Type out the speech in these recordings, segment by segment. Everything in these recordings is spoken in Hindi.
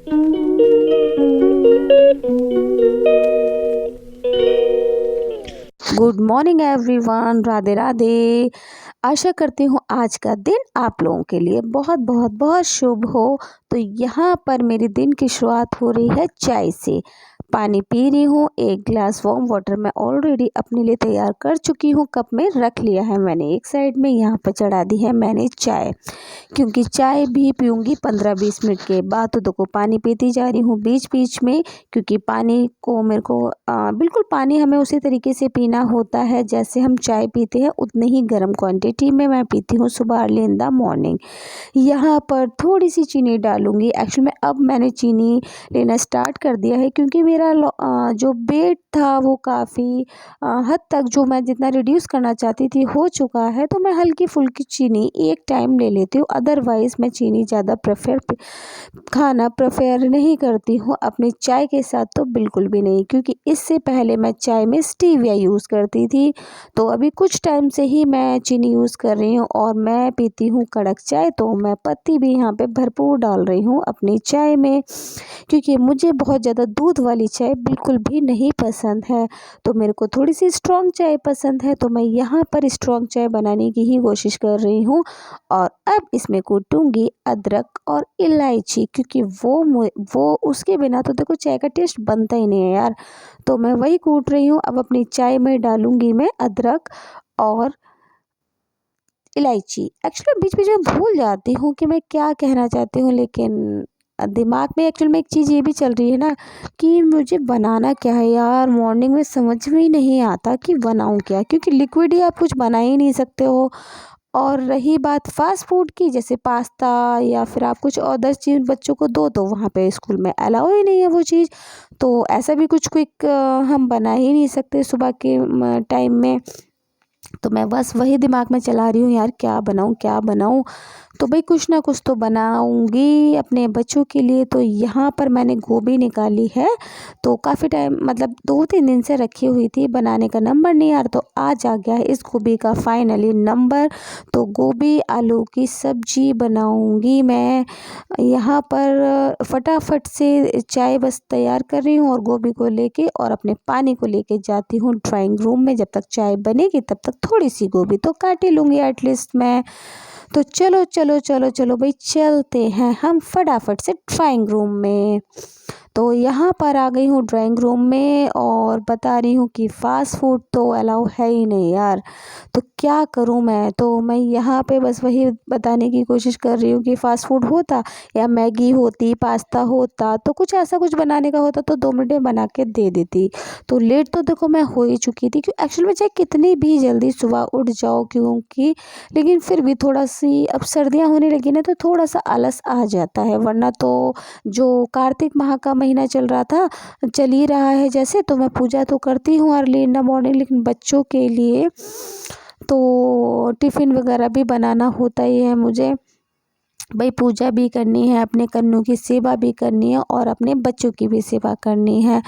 Good morning everyone, Radhe Radhe. आशा करती हूँ आज का दिन आप लोगों के लिए बहुत बहुत बहुत शुभ हो। तो यहाँ पर मेरे दिन की शुरुआत हो रही है चाय से। पानी पी रही हूँ, एक गिलास वार्म वाटर मैं ऑलरेडी अपने लिए तैयार कर चुकी हूँ, कप में रख लिया है मैंने एक साइड में। यहाँ पर चढ़ा दी है मैंने चाय, क्योंकि चाय भी पीऊँगी 15-20 मिनट के बाद। तो देखो पानी पीती जा रही हूँ बीच बीच में, क्योंकि पानी को मेरे को बिल्कुल पानी हमें उसी तरीके से पीना होता है जैसे हम चाय पीते हैं, उतनी ही गर्म क्वांटिटी में मैं पीती हूँ सुबह अर्ली इन द मॉर्निंग। यहाँ पर थोड़ी सी चीनी डालूँगी। एक्चुअली में अब मैंने चीनी लेना स्टार्ट कर दिया है, क्योंकि मेरा जो वेट था वो काफ़ी हद तक जो मैं जितना रिड्यूस करना चाहती थी हो चुका है। तो मैं हल्की फुल्की चीनी एक टाइम ले लेती हूँ, अदरवाइज़ मैं चीनी ज़्यादा खाना प्रेफर नहीं करती हूँ अपनी चाय के साथ, तो बिल्कुल भी नहीं। क्योंकि इससे पहले मैं चाय में स्टीविया यूज़ करती थी, तो अभी कुछ टाइम से ही मैं चीनी यूज़ कर रही हूँ और मैं पीती हूँ कड़क चाय। तो मैं पत्ती भी यहाँ पे भरपूर डाल रही हूँ अपनी चाय में, क्योंकि मुझे बहुत ज़्यादा दूध वाली चाय बिल्कुल भी नहीं पसंद है। तो मेरे को थोड़ी सी स्ट्रॉन्ग चाय पसंद है, तो मैं यहाँ पर स्ट्रॉन्ग चाय बनाने की ही कोशिश कर रही हूँ। और अब इसमें कूटूँगी अदरक और इलायची, क्योंकि वो उसके बिना तो देखो चाय का टेस्ट बनता ही नहीं है यार। तो मैं वही कूट रही हूँ। अब अपनी चाय में डालूँगी मैं अदरक और इलायची। एक्चुअली बीच बीच में भूल जाती हूँ कि मैं क्या कहना चाहती हूँ, लेकिन दिमाग में एक्चुअल में एक चीज़ ये भी चल रही है ना कि मुझे बनाना क्या है यार। मॉर्निंग में समझ में ही नहीं आता कि बनाऊँ क्या, क्योंकि लिक्विड ही आप कुछ बना ही नहीं सकते हो। और रही बात फ़ास्ट फूड की, जैसे पास्ता या फिर आप कुछ अदर चीज़ बच्चों को दो, तो वहाँ पे स्कूल में अलाउ ही नहीं है वो चीज़। तो ऐसा भी कुछ क्विक हम बना ही नहीं सकते सुबह के टाइम में। तो मैं बस वही दिमाग में चला रही हूँ यार, क्या बनाऊँ क्या बनाऊँ। तो भाई कुछ ना कुछ तो बनाऊँगी अपने बच्चों के लिए। तो यहाँ पर मैंने गोभी निकाली है, तो काफ़ी टाइम मतलब 2-3 दिन से रखी हुई थी, बनाने का नंबर नहीं आ रहा, तो आज आ गया है इस गोभी का फाइनली नंबर। तो गोभी आलू की सब्जी बनाऊँगी मैं। यहाँ पर फटाफट से चाय बस तैयार कर रही हूँ और गोभी को लेके और अपने पानी को लेके जाती हूँ ड्राइंग रूम में। जब तक चाय बनेगी तब तक थोड़ी सी गोभी तो काट ही लूँगी एटलीस्ट मैं। तो चलो चलो चलो चलो भाई, चलते हैं हम फटाफट से ड्राइंग रूम में। तो यहाँ पर आ गई हूँ ड्राइंग रूम में और बता रही हूँ कि फ़ास्ट फूड तो अलाउ है ही नहीं यार। तो क्या करूँ मैं। तो मैं यहाँ पे बस वही बताने की कोशिश कर रही हूँ कि फ़ास्ट फूड होता या मैगी होती, पास्ता होता, तो कुछ ऐसा कुछ बनाने का होता तो 2 मिनट में बना के दे देती। तो लेट तो देखो मैं हो ही चुकी थी, क्योंकि एक्चुअल में चाहे कितनी भी जल्दी सुबह उठ जाओ क्योंकि, लेकिन फिर भी थोड़ा सी अब सर्दियाँ होने लगी ना, तो थोड़ा सा आलस आ जाता है। वरना तो जो कार्तिक माह का महीना चल रहा था, चल ही रहा है जैसे, तो मैं पूजा तो करती हूँ अर्ली इन द मॉर्निंग, लेकिन बच्चों के लिए तो टिफ़िन वगैरह भी बनाना होता ही है मुझे। भाई पूजा भी करनी है, अपने कन्नों की सेवा भी करनी है और अपने बच्चों की भी सेवा करनी है।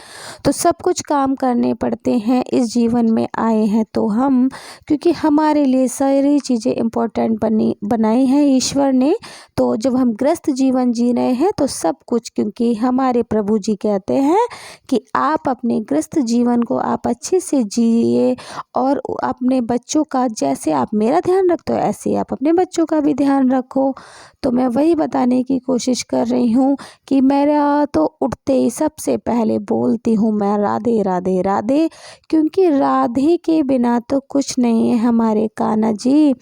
तो सब कुछ काम करने पड़ते हैं, इस जीवन में आए हैं तो हम, क्योंकि हमारे लिए सारी चीज़ें इम्पोर्टेंट बनाई हैं ईश्वर ने। तो जब हम ग्रस्त जीवन जी रहे हैं तो सब कुछ, क्योंकि हमारे प्रभु जी कहते हैं कि आप अपने ग्रस्त जीवन को आप अच्छे से जिए और अपने बच्चों का, जैसे आप मेरा ध्यान रखते हो ऐसे ही आप अपने बच्चों का भी ध्यान रखो। तो मैं वही बताने की कोशिश कर रही हूँ कि मेरा तो उठते ही सबसे पहले बोलती हूँ मैं राधे राधे राधे, क्योंकि राधे के बिना तो कुछ नहीं है हमारे कान्हा जी।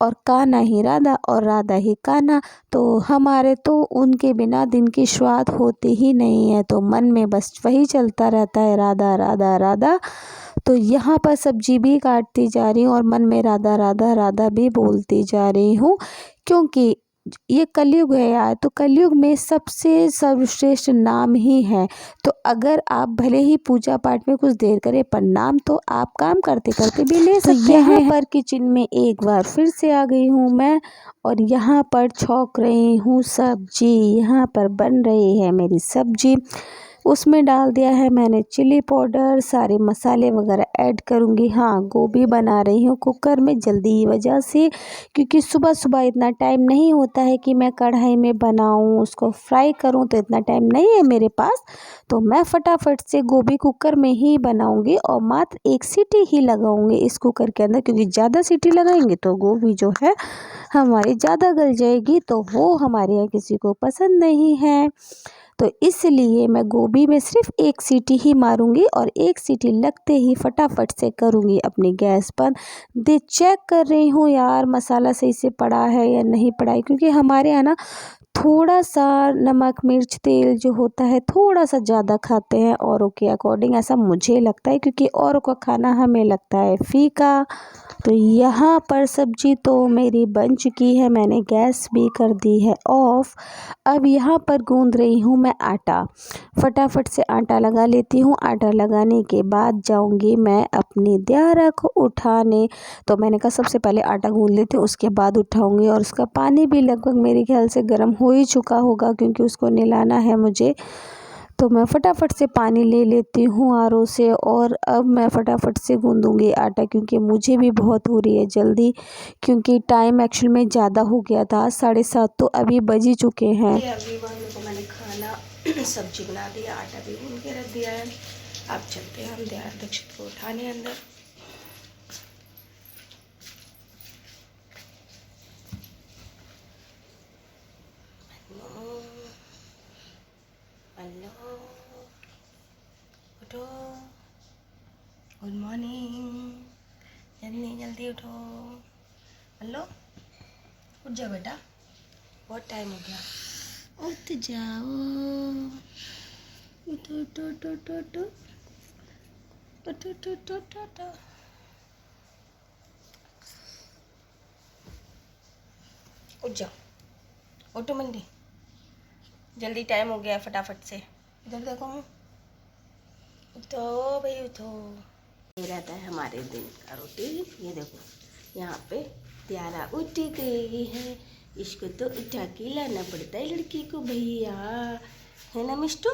और कान्हा ही राधा और राधा ही कान्हा, तो हमारे तो उनके बिना दिन की शुरुआत होती ही नहीं है। तो मन में बस वही चलता रहता है, राधा राधा राधा। तो यहाँ पर सब्जी भी काटती जा रही हूँ और मन में राधा राधा राधा भी बोलती जा रही हूँ, क्योंकि ये कलयुग है यार। तो कलयुग में सबसे सर्वश्रेष्ठ नाम ही है। तो अगर आप भले ही पूजा पाठ में कुछ देर करें, पर नाम तो आप काम करते करते भी ले सकते हैं। तो यहाँ पर किचन में एक बार फिर से आ गई हूँ मैं और यहाँ पर छौंक रही हूँ सब्जी। यहाँ पर बन रही है मेरी सब्जी। उसमें डाल दिया है मैंने चिली पाउडर, सारे मसाले वगैरह ऐड करूँगी। हाँ, गोभी बना रही हूँ कुकर में जल्दी की वजह से, क्योंकि सुबह सुबह इतना टाइम नहीं होता है कि मैं कढ़ाई में बनाऊँ, उसको फ्राई करूँ, तो इतना टाइम नहीं है मेरे पास। तो मैं फटाफट से गोभी कुकर में ही बनाऊँगी और मात्र एक सीटी ही लगाऊँगी इस कुकर के अंदर, क्योंकि ज़्यादा सीटी लगाएंगे तो गोभी जो है हमारी ज़्यादा गल जाएगी, तो वो हमारे यहाँ किसी को पसंद नहीं है। तो इसलिए मैं गोभी में सिर्फ एक सीटी ही मारूंगी और एक सीटी लगते ही फटाफट से करूंगी अपनी गैस बंद। दे चेक कर रही हूँ यार मसाला सही से पड़ा है या नहीं पड़ा है, क्योंकि हमारे यहाँ ना थोड़ा सा नमक मिर्च तेल जो होता है थोड़ा सा ज़्यादा खाते हैं औरों के अकॉर्डिंग, ऐसा मुझे लगता है, क्योंकि औरों का खाना हमें लगता है फीका। तो यहाँ पर सब्जी तो मेरी बन चुकी है, मैंने गैस भी कर दी है ऑफ। अब यहाँ पर गूंद रही हूँ मैं आटा। फटाफट से आटा लगा लेती हूँ। आटा लगाने के बाद जाऊँगी मैं अपनी दियारा को उठाने। तो मैंने कहा सबसे पहले आटा गूंद लेती हूँ, उसके बाद उठाऊँगी। और उसका पानी भी लगभग मेरे ख्याल से गर्म हो ही चुका होगा, क्योंकि उसको नहलाना है मुझे। तो मैं फटाफट से पानी ले लेती हूँ आरओ से, और अब मैं फटाफट से गूंदूंगी आटा, क्योंकि मुझे भी बहुत हो रही है जल्दी, क्योंकि टाइम एक्चुअल में ज़्यादा हो गया था, 7:30 तो अभी बज ही चुके हैं। अभी को मैंने खाना सब्जी बना दिया, आटा भी गूंद के रख दिया है। अब चलते हैं हम दियारा दीक्षित को उठाने अंदर। हेलो, उठो, गुड मॉर्निंग, जल्दी जल्दी उठो। हेलो, उठ जाओ बेटा, बहुत टाइम हो गया, उठ जाओ, उठो उठो उठो उठो उठो उठो उठो उठो उठो उठो। उठ जाओ, उठो मंडी, जल्दी टाइम हो गया, फटाफट से इधर देखो। हम उठो भाई उठो। ये रहता है हमारे दिन का रूटीन। ये देखो यहाँ पे दियारा उठ गई है, इसको तो उठा के लाना पड़ता है लड़की को भैया, है ना मिष्टू।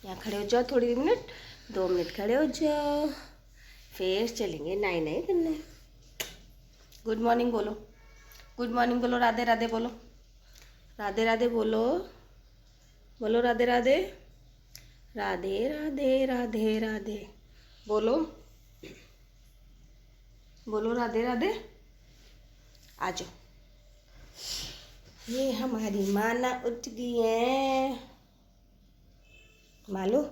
यहाँ खड़े हो जाओ, थोड़ी मिनट, 2 मिनट खड़े हो जाओ, फिर चलेंगे नाई नाई करने। गुड मॉर्निंग बोलो, गुड मॉर्निंग बोलो, राधे राधे बोलो, राधे राधे बोलो, बोलो राधे राधे, राधे राधे राधे राधे बोलो, बोलो राधे राधे। आ जाओ, ये हमारी माना उठ गई है। मालू,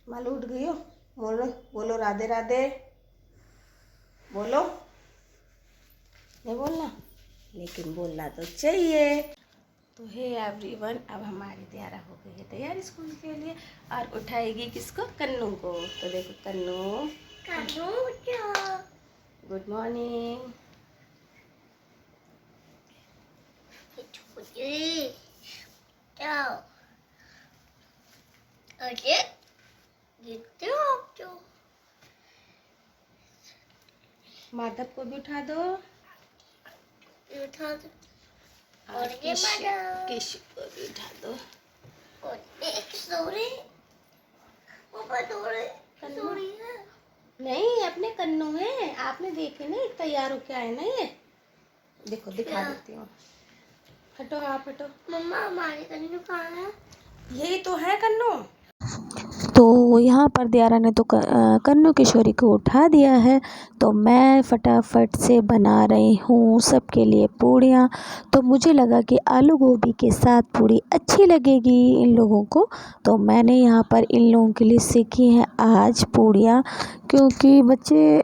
मालू उठ गई हो, बोलो बोलो राधे राधे बोलो। नहीं बोलना, लेकिन बोलना तो चाहिए। तो हे एवरीवन, अब हमारी दियारा हो गई है तैयार स्कूल के लिए, और उठाएगी किसको, कन्नू को। तो देखो कन्नू, कन्नू गुड मॉर्निंग। माधव को भी उठा दो, उठा दो, और केशु को भी उठा दो। और एक सोरे, नहीं अपने कन्नू है, आपने देखे नहीं तैयार होके आए ना, ये देखो दिखा देती हूँ। हटो, आप हटो। मम्मा हमारे कन्नू कहाँ है? यही तो है कन्नू। तो यहाँ पर दियारा ने तो कन्नू किशोरी को उठा दिया है। तो मैं फटाफट से बना रही हूँ सबके लिए पूड़ियाँ। तो मुझे लगा कि आलू गोभी के साथ पूड़ी अच्छी लगेगी इन लोगों को, तो मैंने यहाँ पर इन लोगों के लिए सीखी हैं आज पूड़ियाँ, क्योंकि बच्चे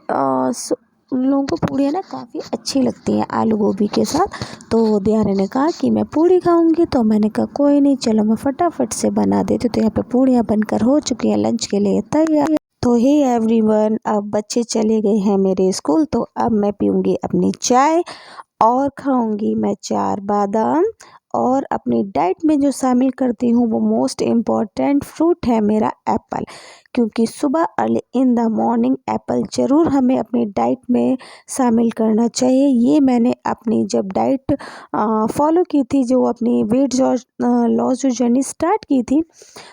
उन लोगों को पूड़ियाँ ना काफ़ी अच्छी लगती हैं आलू गोभी के साथ। तो दियारा ने कहा कि मैं पूड़ी खाऊंगी, तो मैंने कहा कोई नहीं, चलो मैं फटाफट से बना देती। तो यहाँ पे पूड़ियाँ बनकर हो चुकी हैं, लंच के लिए तैयार। तो हे एवरीवन, अब बच्चे चले गए हैं मेरे स्कूल, तो अब मैं पीऊँगी अपनी चाय और खाऊंगी मैं 4 बादाम। और अपनी डाइट में जो शामिल करती हूँ वो मोस्ट इम्पॉर्टेंट फ्रूट है मेरा एप्पल, क्योंकि सुबह early in the morning Apple ज़रूर हमें अपनी डाइट में शामिल करना चाहिए। ये मैंने अपनी जब डाइट फॉलो की थी, जो अपनी वेट लॉस जो जर्नी स्टार्ट की थी,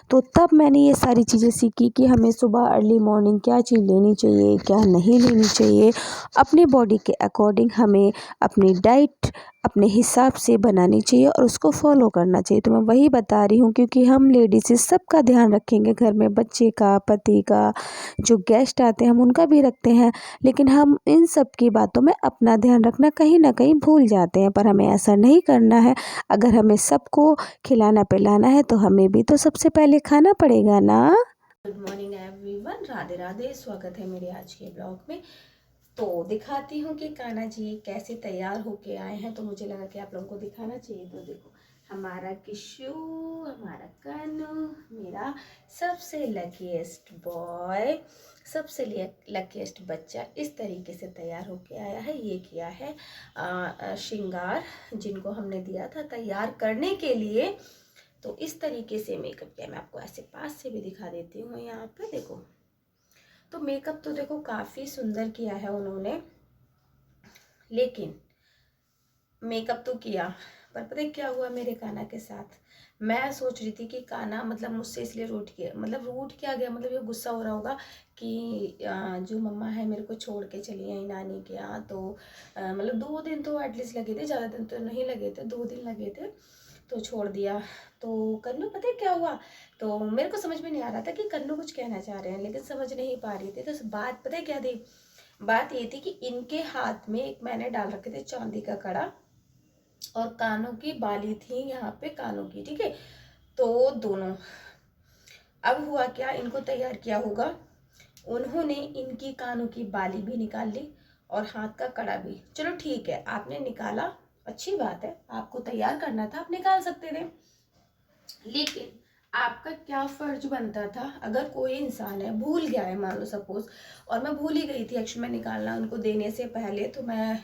तो तब मैंने ये सारी चीज़ें सीखी कि हमें सुबह अर्ली मॉर्निंग क्या चीज़ लेनी चाहिए, क्या नहीं लेनी चाहिए। अपनी बॉडी के अकॉर्डिंग हमें अपनी डाइट अपने हिसाब से बनानी चाहिए और उसको फॉलो करना चाहिए। तो मैं वही बता रही हूँ, क्योंकि हम लेडीज़ सबका ध्यान रखेंगे, घर में बच्चे का, पति का, जो गेस्ट आते हैं हम उनका भी रखते हैं, लेकिन हम इन सब की बातों में अपना ध्यान रखना कहीं ना कहीं भूल जाते हैं। पर हमें ऐसा नहीं करना है। अगर हमें सबको खिलाना पिलाना है तो हमें भी तो सबसे पहले खाना पड़ेगा ना। Good morning everyone, Radhe Radhe. स्वागत है मेरे आज के ब्लॉग में। तो दिखाती हूँ कि कान्हा जी कैसे तैयार होके आए हैं, तो मुझे लगा कि आप लोगों को दिखाना चाहिए। तो देखो, हमारा किशु, हमारा कान्हा, मेरा सबसे लकीएस्ट बॉय, सबसे लकीएस्ट बच्चा इस तरीके से तैयार होके आया है। ये किया है श्रृंगार, जिनको हमने दिया था तैयार करने के लिए। तो इस तरीके से मेकअप किया। मैं आपको ऐसे पास से भी दिखा देती हूँ। यहाँ पे देखो, तो मेकअप तो देखो काफ़ी सुंदर किया है उन्होंने, लेकिन मेकअप तो किया, पर पता है क्या हुआ मेरे कान्हा के साथ। मैं सोच रही थी कि कान्हा मतलब मुझसे इसलिए रूठ गया, मतलब रूठ क्या गया, मतलब ये गुस्सा हो रहा होगा कि जो मम्मा है मेरे को छोड़ के चली आई नानी के यहाँ। तो मतलब 2 दिन तो एटलीस्ट लगे थे, ज़्यादा दिन तो नहीं लगे थे, 2 दिन लगे थे, तो छोड़ दिया। तो कन्नू पता है क्या हुआ, तो मेरे को समझ में नहीं आ रहा था कि कन्नू कुछ कहना चाह रहे हैं, लेकिन समझ नहीं पा रही थी। तो बात पता है क्या थी, बात ये थी कि इनके हाथ में एक मैंने डाल रखे थे चांदी का कड़ा, और कानों की बाली थी यहाँ पे कानों की, ठीक है। तो दोनों, अब हुआ क्या, इनको तैयार किया होगा, उन्होंने इनकी कानों की बाली भी निकाल ली और हाथ का कड़ा भी। चलो ठीक है, आपने निकाला, अच्छी बात है, आपको तैयार करना था, आप निकाल सकते थे, लेकिन आपका क्या फर्ज बनता था, अगर कोई इंसान है भूल गया है, मान लो सपोज, और मैं भूल ही गई थी एक्चुअली में निकालना उनको देने से पहले, तो मैं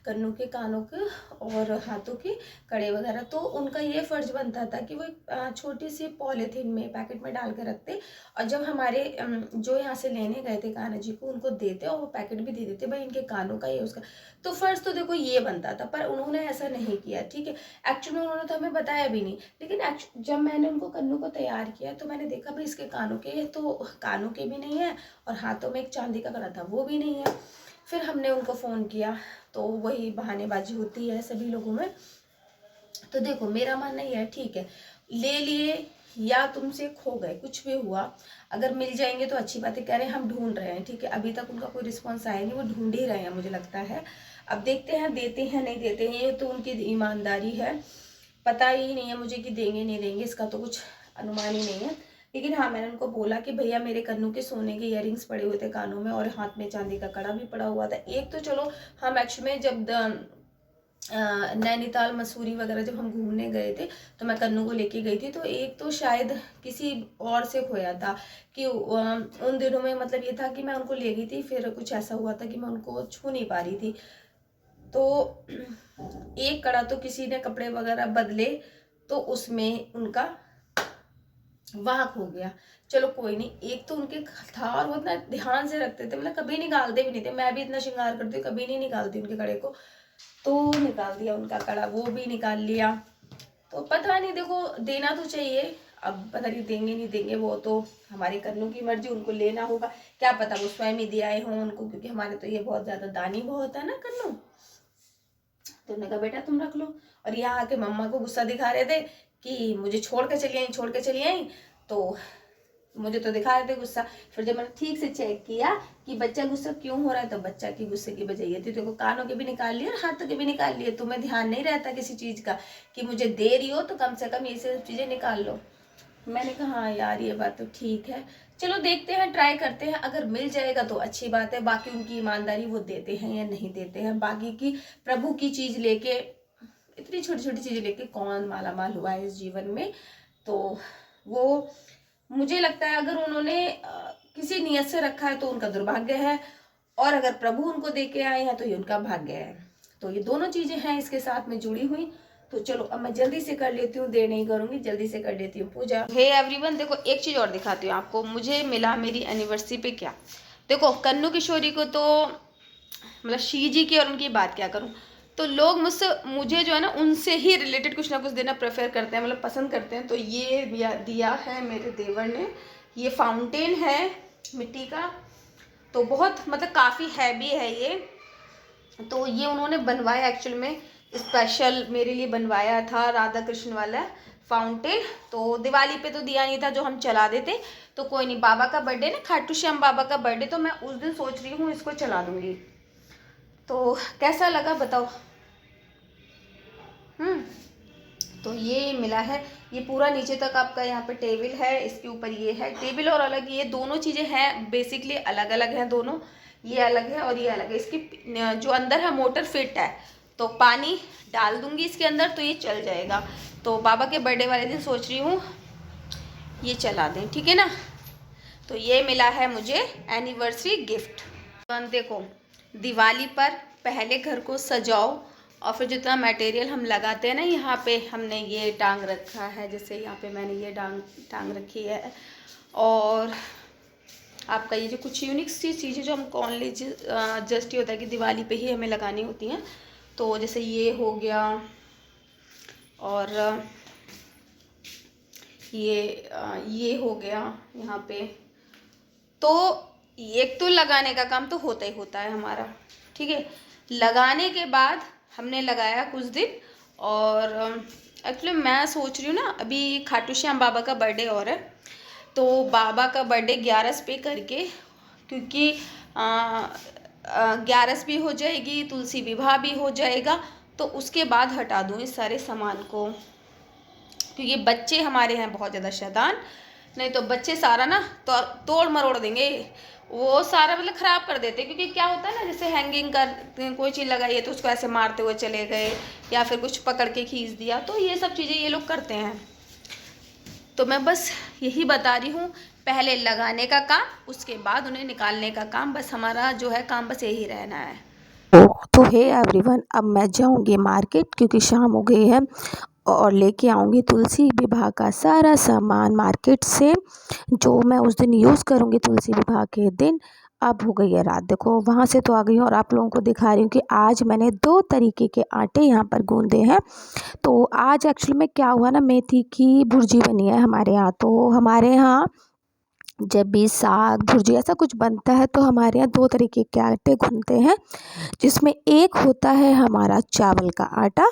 कन्नू के कानों के और हाथों के कड़े वगैरह, तो उनका ये फर्ज बनता था कि वो एक छोटी सी पॉलीथीन में पैकेट में डाल के रखते, और जब हमारे जो यहाँ से लेने गए थे कान्हा जी को उनको देते, और वो पैकेट भी दे देते भाई इनके कानों का ये उसका। तो फर्ज तो देखो ये बनता था, पर उन्होंने ऐसा नहीं किया, ठीक है। एक्चुअली उन्होंने तो हमें बताया भी नहीं, लेकिन जब मैंने उनको कन्नू को तैयार किया तो मैंने देखा भाई इसके कानों के, तो कानों के भी नहीं है, और हाथों में एक चांदी का कड़ा था वो भी नहीं है। फिर हमने उनको फ़ोन किया, तो वही बहानेबाजी होती है सभी लोगों में। तो देखो मेरा मानना ये है, ठीक है, ले लिए या तुमसे खो गए, कुछ भी हुआ, अगर मिल जाएंगे तो अच्छी बात है। कह रहे हैं हम ढूंढ रहे हैं, ठीक है, अभी तक उनका कोई रिस्पॉन्स आया नहीं, वो ढूंढ ही रहे हैं मुझे लगता है। अब देखते हैं देते हैं नहीं देते हैं, ये तो उनकी ईमानदारी है। पता ही नहीं है मुझे कि देंगे नहीं देंगे, इसका तो कुछ अनुमान ही नहीं है। लेकिन हाँ, मैंने उनको बोला कि भैया मेरे कन्नू के सोने के इयररिंग्स पड़े हुए थे कानों में, और हाथ में चांदी का कड़ा भी पड़ा हुआ था। एक तो चलो, हम एक्चुअली में जब नैनीताल मसूरी वगैरह जब हम घूमने गए थे, तो मैं कन्नू को लेके गई थी, तो एक तो शायद किसी और से खोया था, कि उन दिनों में मतलब ये था कि मैं उनको ले गई थी, फिर कुछ ऐसा हुआ था कि मैं उनको छू नहीं पा रही थी। तो एक कड़ा तो किसी ने कपड़े वगैरह बदले, तो उसमें उनका वाहक हो गया। चलो कोई नहीं, एक तो उनके था, और वो इतना ध्यान से रखते थे, मतलब कभी निकालते भी नहीं थे। मैं भी इतना श्रृंगार करती हूँ, कभी नहीं निकालती उनके कड़े को, तो निकाल दिया उनका कड़ा, वो भी निकाल लिया। तो पता नहीं, देखो देना तो चाहिए, अब पता नहीं देंगे नहीं देंगे, वो तो हमारे कन्नू की मर्जी, उनको लेना होगा, क्या पता वो स्वयं ही दे आए हों उनको, क्योंकि हमारे तो ये बहुत ज़्यादा दानी बहुत है ना कन्नू। तो उन्होंने कहा बेटा तुम रख लो, और यहाँ आके मम्मा को गुस्सा दिखा रहे थे कि मुझे छोड़ के चली आई, छोड़ के चली आई, तो मुझे तो दिखा रहे थे गुस्सा। फिर जब मैंने ठीक से चेक किया कि बच्चा गुस्सा क्यों हो रहा है, तो बच्चा की गुस्से की वजह ये थी, देखो कानों के भी निकाल लिए और हाथों के भी निकाल लिए। तुम्हें ध्यान नहीं रहता किसी चीज़ का कि मुझे दे रही हो, तो कम से कम ये सब चीज़ें निकाल लो। मैंने कहा हाँ यार ये बात तो ठीक है, चलो देखते हैं, ट्राई करते हैं, अगर मिल जाएगा तो अच्छी बात है। बाकी उनकी ईमानदारी, वो देते हैं या नहीं देते हैं। बाकी की प्रभु की चीज़ लेके, इतनी छोटी छोटी चीज़ें लेके कौन माला माल हुआ है इस जीवन में। तो वो मुझे लगता है अगर उन्होंने किसी नियत से रखा है तो उनका दुर्भाग्य है, और अगर प्रभु उनको दे के आए हैं तो ये उनका भाग्य है। तो ये दोनों चीज़ें हैं इसके साथ में जुड़ी हुई। तो चलो अब मैं जल्दी से कर लेती हूँ, देर नहीं करूँगी, जल्दी से कर लेती हूँ पूजा। हे एवरीवन, देखो एक चीज़ और दिखाती हूँ आपको, मुझे मिला मेरी एनिवर्सरी पे क्या। देखो कन्नू किशोरी को तो मतलब शी जी की और उनकी बात क्या करूँ, तो लोग मुझे जो है ना उनसे ही रिलेटेड कुछ ना कुछ देना प्रेफर करते हैं, मतलब पसंद करते हैं। तो ये दिया है मेरे देवर ने, ये फाउंटेन है मिट्टी का, तो बहुत मतलब काफ़ी हैवी है ये। तो ये उन्होंने बनवाया एक्चुअल में, स्पेशल मेरे लिए बनवाया था, राधा कृष्ण वाला फाउंटेन। तो दिवाली पे तो दिया नहीं था जो हम चला देते, तो कोई नहीं, बाबा का बर्थडे ना, खाटू श्याम बाबा का बर्थडे, तो मैं उस दिन सोच रही हूँ इसको चला दूँगी। तो कैसा लगा बताओ। तो ये मिला है, ये पूरा नीचे तक आपका यहाँ पे टेबल है, इसके ऊपर ये है टेबल और अलग, ये दोनों चीज़ें हैं बेसिकली अलग अलग हैं दोनों, ये अलग है और ये अलग है। इसकी जो अंदर है मोटर फिट है, तो पानी डाल दूंगी इसके अंदर तो ये चल जाएगा। तो बाबा के बर्थडे वाले दिन सोच रही हूँ ये चला दें, ठीक है ना। तो ये मिला है मुझे एनिवर्सरी गिफ्ट। देखो दिवाली पर पहले घर को सजाओ और फिर जितना मटेरियल हम लगाते हैं ना, यहाँ पे हमने ये टांग रखा है, जैसे यहाँ पे मैंने ये टांग रखी है, और आपका ये जो कुछ यूनिक सी चीज़ें जो हम कॉलेज जस्ट ये होता है कि दिवाली पे ही हमें लगानी होती हैं, तो जैसे ये हो गया, और ये हो गया यहाँ पे। तो एक तो लगाने का काम तो होता ही होता है हमारा, ठीक है। लगाने के बाद हमने लगाया कुछ दिन, और एक्चुअली मैं सोच रही हूँ ना, अभी खाटू श्याम बाबा का बर्थडे और है, तो बाबा का बर्थडे 11 पे करके, क्योंकि 11 भी हो जाएगी, तुलसी विवाह भी हो जाएगा, तो उसके बाद हटा दूँ इस सारे सामान को, क्योंकि बच्चे हमारे हैं बहुत ज़्यादा शैतान, नहीं तो बच्चे सारा ना तो तोड़ मरोड़ देंगे, वो सारा मतलब ख़राब कर देते हैं। क्योंकि क्या होता है ना, जैसे हैंगिंग कर कोई चीज़ लगाई है तो उसको ऐसे मारते हुए चले गए, या फिर कुछ पकड़ के खींच दिया, तो ये सब चीज़ें ये लोग करते हैं। तो मैं बस यही बता रही हूँ, पहले लगाने का काम, उसके बाद उन्हें निकालने का काम, बस हमारा जो है काम बस यही रहना है। तो हे एवरीवन, अब मैं जाऊंगी मार्केट क्योंकि शाम हो गई है, और लेके आऊँगी तुलसी विवाह का सारा सामान मार्केट से, जो मैं उस दिन यूज़ करूँगी तुलसी विवाह के दिन। अब हो गई है रात, देखो वहाँ से तो आ गई हूँ और आप लोगों को दिखा रही हूँ कि आज मैंने 2 तरीके के आटे यहाँ पर गूँधे हैं। तो आज एक्चुअली में क्या हुआ ना, मेथी की भुर्जी बनी है हमारे यहाँ। तो हमारे यहाँ जब भी साग भुर्जी ऐसा कुछ बनता है तो हमारे यहाँ 2 तरीके के आटे गूँधते हैं, जिसमें एक होता है हमारा चावल का आटा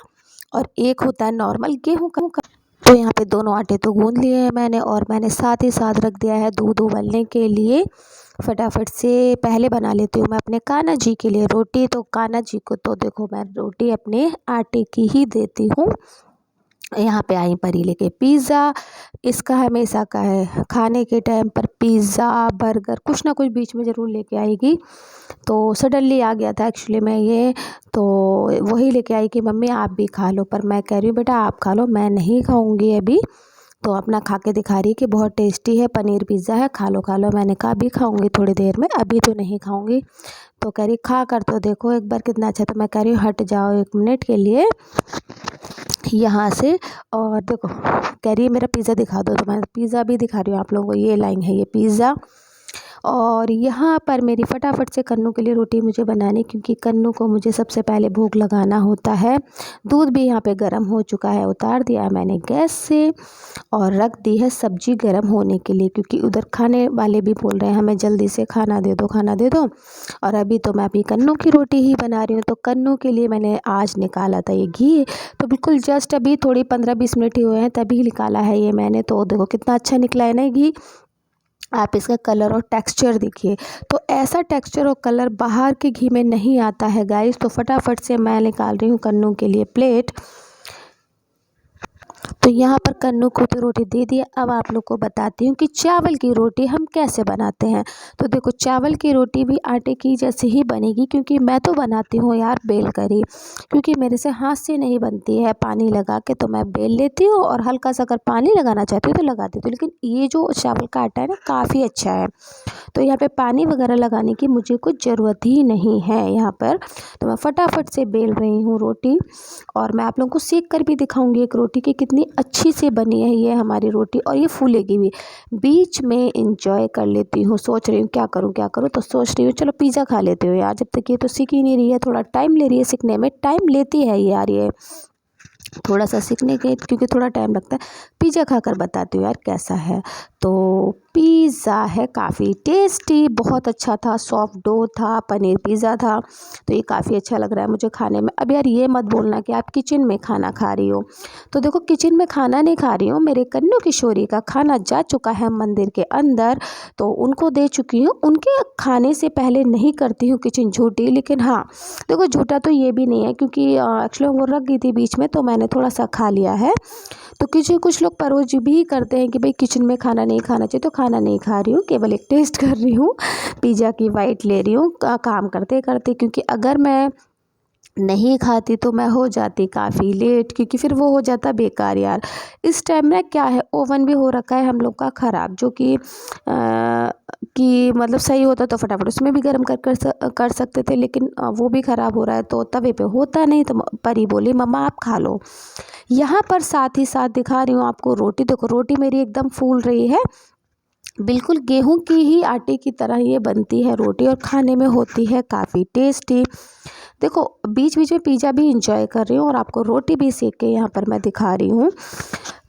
और एक होता है नॉर्मल गेहूं का। तो यहाँ पे दोनों आटे तो गूंद लिए हैं मैंने, और मैंने साथ ही साथ रख दिया है दूध उबलने के लिए। फटाफट से पहले बना लेती हूँ मैं अपने कान्हा जी के लिए रोटी। तो कान्हा जी को तो देखो मैं रोटी अपने आटे की ही देती हूँ। यहाँ पे आई परी लेके पिज़्ज़ा, इसका हमेशा का है खाने के टाइम पर पिज़्ज़ा बर्गर कुछ ना कुछ बीच में ज़रूर लेके आएगी। तो सडनली आ गया था एक्चुअली में ये, तो वही लेके आई कि मम्मी आप भी खा लो, पर मैं कह रही हूँ बेटा आप खा लो, मैं नहीं खाऊंगी अभी। तो अपना खा के दिखा रही है कि बहुत टेस्टी है, पनीर पिज़्ज़ा है, खा लो खा लो। मैंने कहा अभी खाऊंगी थोड़ी देर में, अभी तो नहीं खाऊंगी। तो कह रही खा कर तो देखो एक बार कितना अच्छा। तो मैं कह रही हूँ हट जाओ 1 मिनट के लिए यहाँ से, और देखो कह रही है मेरा पिज़्ज़ा दिखा दो, तो मैं पिज़्ज़ा भी दिखा रही हूँ आप लोगों को। ये लाइन है ये पिज़्ज़ा। और यहाँ पर मेरी फटाफट से कन्नू के लिए रोटी मुझे बनानी, क्योंकि कन्नू को मुझे सबसे पहले भोग लगाना होता है। दूध भी यहाँ पे गर्म हो चुका है, उतार दिया है मैंने गैस से, और रख दी है सब्जी गर्म होने के लिए, क्योंकि उधर खाने वाले भी बोल रहे हैं हमें जल्दी से खाना दे दो खाना दे दो। और अभी तो मैं अभी कन्नू की रोटी ही बना रही हूँ। तो कन्नू के लिए मैंने आज निकाला था ये घी, तो बिल्कुल जस्ट अभी थोड़ी 15-20 मिनट ही हुए हैं तभी निकाला है ये मैंने। तो देखो कितना अच्छा निकला है ना घी। आप इसका कलर और टेक्सचर देखिए, तो ऐसा टेक्सचर और कलर बाहर के घी में नहीं आता है गाइस। तो फटाफट से मैं निकाल रही हूँ कन्नू के लिए प्लेट। तो यहाँ पर कन्नू को तो रोटी दे दिया। अब आप लोग को बताती हूँ कि चावल की रोटी हम कैसे बनाते हैं। तो देखो, चावल की रोटी भी आटे की जैसे ही बनेगी, क्योंकि मैं तो बनाती हूँ यार बेल कर ही, क्योंकि मेरे से हाथ से नहीं बनती है पानी लगा के। तो मैं बेल लेती हूँ और हल्का सा अगर पानी लगाना चाहती हूँ तो लगा देती हूँ। लेकिन ये जो चावल का आटा है ना, काफ़ी अच्छा है, तो यहाँ पे पानी वगैरह लगाने की मुझे कुछ ज़रूरत ही नहीं है यहाँ पर। तो मैं फटाफट से बेल रही हूँ रोटी, और मैं आप लोगों को सेक कर भी दिखाऊंगी एक रोटी की कितनी अच्छी से बनी है ये हमारी रोटी, और ये फूलेगी भी। बीच में इंजॉय कर लेती हूँ, सोच रही हूँ क्या करूँ क्या करूँ, तो सोच रही हूँ चलो पिज़्ज़ा खा लेती हूँ यार, जब तक ये तो सीख ही नहीं रही है, थोड़ा टाइम ले रही है सीखने में, टाइम लेती है यार ये थोड़ा सा सीखने के, क्योंकि थोड़ा टाइम लगता है। पिज़्ज़ा खाकर बताती हूँ यार कैसा है। तो पिज़्ज़ा है काफ़ी टेस्टी, बहुत अच्छा था, सॉफ्ट डो था, पनीर पिज़्ज़ा था। तो ये काफ़ी अच्छा लग रहा है मुझे खाने में। अब यार ये मत बोलना कि आप किचन में खाना खा रही हो। तो देखो, किचन में खाना नहीं खा रही हूँ, मेरे कन्नू किशोरी का खाना जा चुका है मंदिर के अंदर, तो उनको दे चुकी हूँ। उनके खाने से पहले नहीं करती हूँ किचन झूठी, लेकिन हाँ देखो, झूठा तो ये भी नहीं है, क्योंकि एक्चुअली वो रख गई थी बीच में, तो मैंने थोड़ा सा खा लिया है। तो कुछ लोग परोज भी करते हैं कि भाई किचन में खाना नहीं खाना चाहिए, तो खाना नहीं खा रही हूँ, केवल एक टेस्ट कर रही हूँ, पिज़्ज़ा की वाइट ले रही हूँ काम करते करते, क्योंकि अगर मैं नहीं खाती तो मैं हो जाती काफ़ी लेट, क्योंकि फिर वो हो जाता बेकार यार। इस टाइम में क्या है, ओवन भी हो रखा है हम लोग का ख़राब, जो कि मतलब सही होता तो फटाफट उसमें भी गर्म कर सकते थे, लेकिन वो भी ख़राब हो रहा है, तो तवे पे होता नहीं। तो परी बोली मम्मा आप खा लो। यहाँ पर साथ ही साथ दिखा रही हूँ आपको रोटी। देखो, रोटी मेरी एकदम फूल रही है, बिल्कुल गेहूं की ही आटे की तरह ये बनती है रोटी, और खाने में होती है काफ़ी टेस्टी। देखो, बीच बीच में पिज़्ज़ा भी इंजॉय कर रही हूँ, और आपको रोटी भी सेक के यहाँ पर मैं दिखा रही हूँ।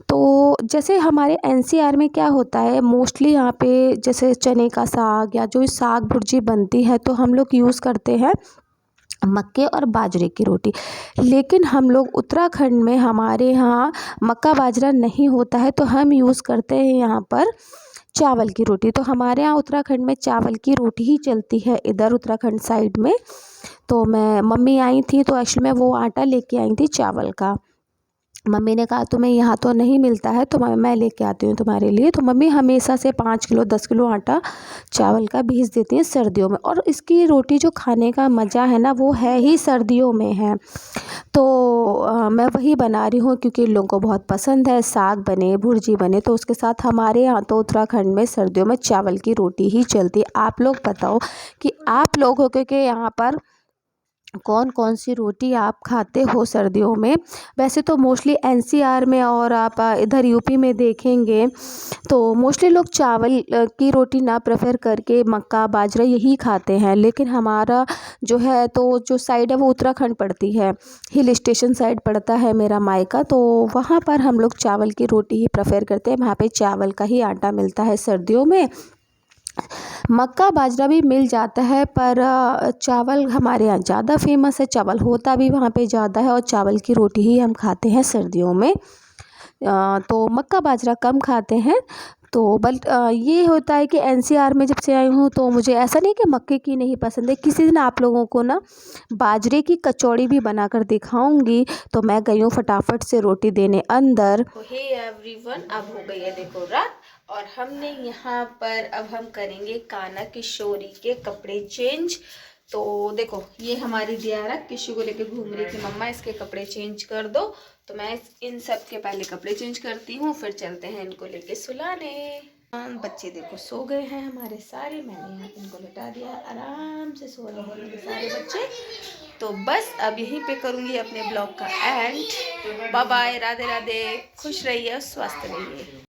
तो जैसे हमारे एनसीआर में क्या होता है, मोस्टली यहाँ पे जैसे चने का साग या जो साग भुर्जी बनती है, तो हम लोग यूज़ करते हैं मक्के और बाजरे की रोटी। लेकिन हम लोग उत्तराखंड में, हमारे यहाँ मक्का बाजरा नहीं होता है, तो हम यूज़ करते हैं यहाँ पर चावल की रोटी। तो हमारे यहाँ उत्तराखंड में चावल की रोटी ही चलती है, इधर उत्तराखंड साइड में। तो मैं, मम्मी आई थी तो एक्चुअली मैं वो आटा लेके आई थी चावल का। मम्मी ने कहा तुम्हें यहाँ तो नहीं मिलता है, तो मैं लेके आती हूँ तुम्हारे लिए। तो मम्मी हमेशा से 5 किलो 10 किलो आटा चावल का भेज देती हैं सर्दियों में, और इसकी रोटी जो खाने का मज़ा है ना, वो है ही सर्दियों में है। तो मैं वही बना रही हूँ, क्योंकि इन लोगों को बहुत पसंद है, साग बने भुर्जी बने, तो उसके साथ हमारे यहाँ तो उत्तराखंड में सर्दियों में चावल की रोटी ही चलती है। आप लोग बताओ कि आप लोग हो के यहाँ पर कौन कौन सी रोटी आप खाते हो सर्दियों में। वैसे तो मोस्टली एनसीआर में, और आप इधर यूपी में देखेंगे तो मोस्टली लोग चावल की रोटी ना प्रेफर करके मक्का बाजरा यही खाते हैं। लेकिन हमारा जो है, तो जो साइड है वो उत्तराखंड पड़ती है, हिल स्टेशन साइड पड़ता है मेरा मायका, तो वहाँ पर हम लोग चावल की रोटी ही प्रेफर करते हैं। वहाँ पे चावल का ही आटा मिलता है सर्दियों में। मक्का बाजरा भी मिल जाता है, पर चावल हमारे यहाँ ज़्यादा फेमस है, चावल होता भी वहाँ पे ज़्यादा है, और चावल की रोटी ही हम खाते हैं सर्दियों में। तो मक्का बाजरा कम खाते हैं। तो ये होता है कि एनसीआर में जब से आई हूँ, तो मुझे ऐसा नहीं कि मक्के की नहीं पसंद है। किसी दिन आप लोगों को ना बाजरे की कचौड़ी भी बनाकर दिखाऊंगी। तो मैं गई हूँ फटाफट से रोटी देने अंदर। हे एवरीवन, अब हो गई है देखो रात, और हमने यहाँ पर अब हम करेंगे कान्हा किशोरी के कपड़े चेंज। तो देखो, ये हमारी दियारा किशु को लेके घूम रही थी, मम्मा इसके कपड़े चेंज कर दो। तो मैं इन सब के पहले कपड़े चेंज करती हूँ, फिर चलते हैं इनको लेके सुलाने। बच्चे देखो सो गए हैं हमारे सारे, मैंने यहाँ इनको लिटा दिया, आराम से सो रहे हैं मेरे सारे बच्चे। तो बस अब यहीं पे करूँगी अपने ब्लॉग का end. Bye bye, Radhe Radhe, खुश रहिए, स्वस्थ रहिए।